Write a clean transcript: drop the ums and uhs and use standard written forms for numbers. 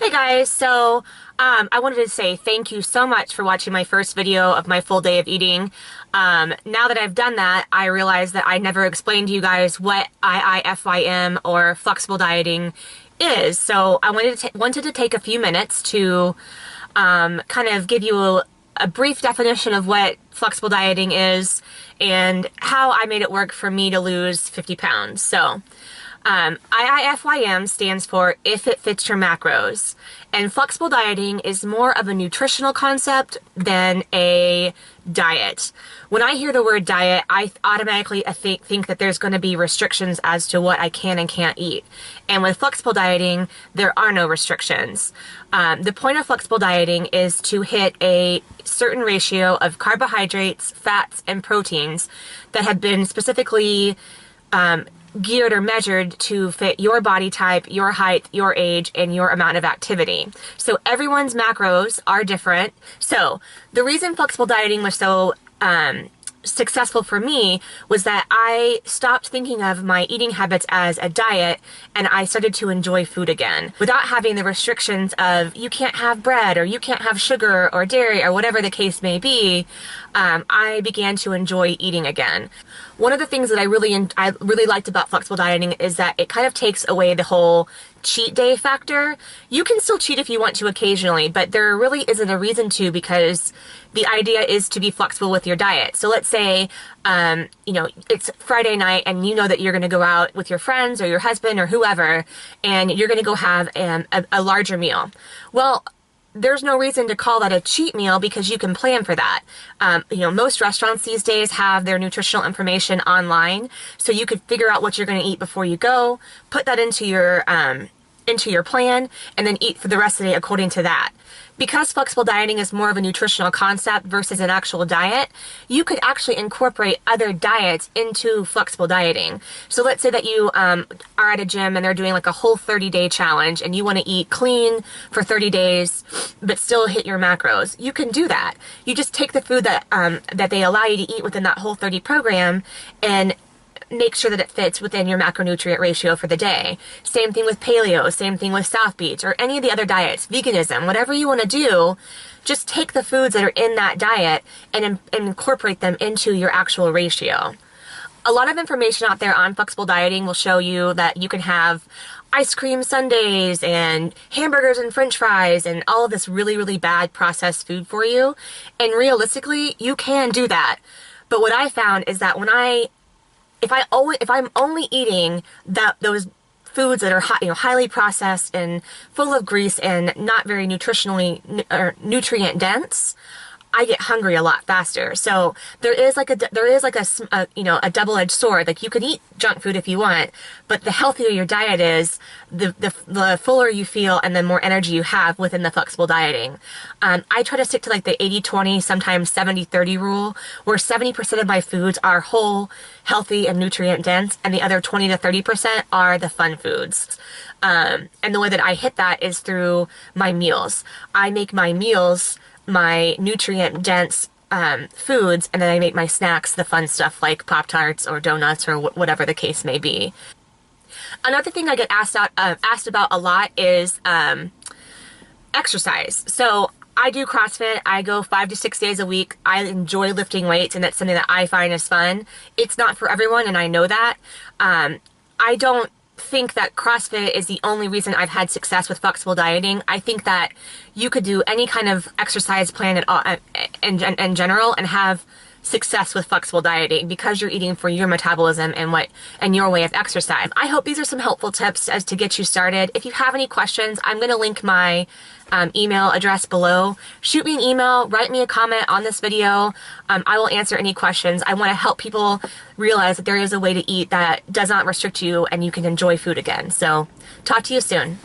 Hey guys, I wanted to say thank you so much for watching my first video of my full day of eating. Now that I've done that, I realized that I never explained to you guys what IIFYM or flexible dieting is. So I wanted to take a few minutes to kind of give you a brief definition of what flexible dieting is and how I made it work for me to lose 50 pounds. IIFYM stands for If It Fits Your Macros, and flexible dieting is more of a nutritional concept than a diet. When I hear the word diet, I automatically think that there's going to be restrictions as to what I can and can't eat. And with flexible dieting, there are no restrictions. The point of flexible dieting is to hit a certain ratio of carbohydrates, fats, and proteins that have been specifically geared or measured to fit your body type, your height, your age, and your amount of activity. So everyone's macros are different. So the reason flexible dieting was so successful for me was that I stopped thinking of my eating habits as a diet and I started to enjoy food again without having the restrictions of you can't have bread or you can't have sugar or dairy or whatever the case may be. I began to enjoy eating again. One of the things that I really liked about flexible dieting is that it kind of takes away the whole cheat day factor. You can still cheat if you want to occasionally, but there really isn't a reason to, because the idea is to be flexible with your diet. So let's say, it's Friday night and you know that you're going to go out with your friends or your husband or whoever, and you're going to go have a larger meal. Well, there's no reason to call that a cheat meal because you can plan for that. Most restaurants these days have their nutritional information online, so you could figure out what you're going to eat before you go, put that into your plan, and then eat for the rest of the day according to that. Because flexible dieting is more of a nutritional concept versus an actual diet, you could actually incorporate other diets into flexible dieting. So let's say that you are at a gym and they're doing like a whole 30-day challenge and you want to eat clean for 30 days but still hit your macros. You can do that. You just take the food that they allow you to eat within that whole 30 program and make sure that it fits within your macronutrient ratio for the day. Same thing with paleo, same thing with South Beach, or any of the other diets, veganism, whatever you want to do, just take the foods that are in that diet and incorporate them into your actual ratio. A lot of information out there on flexible dieting will show you that you can have ice cream sundaes and hamburgers and french fries and all of this really, really bad processed food for you. And realistically, you can do that. But what I found is that if I'm only eating those foods that are highly processed and full of grease and not very nutrient dense, I get hungry a lot faster. So there is a double-edged sword. Like, you can eat junk food if you want, but the healthier your diet is, the fuller you feel and the more energy you have within the flexible dieting. I try to stick to like the 80-20, sometimes 70-30 rule, where 70% of my foods are whole, healthy, and nutrient dense, and the other 20 to 30% are the fun foods. And the way that I hit that is through my meals. I make my meals my nutrient dense foods, and then I make my snacks the fun stuff like Pop-Tarts or donuts or whatever the case may be. Another thing I get asked about a lot is exercise. So I do CrossFit. I go 5 to 6 days a week. I enjoy lifting weights, and that's something that I find is fun. It's not for everyone, and I know that. I don't think that CrossFit is the only reason I've had success with flexible dieting. I think that you could do any kind of exercise plan at all, in general, and have success with flexible dieting because you're eating for your metabolism and your way of exercise. I hope these are some helpful tips as to get you started. If you have any questions, I'm going to link my email address below. Shoot me an email, write me a comment on this video. I will answer any questions. I want to help people realize that there is a way to eat that does not restrict you and you can enjoy food again. So talk to you soon.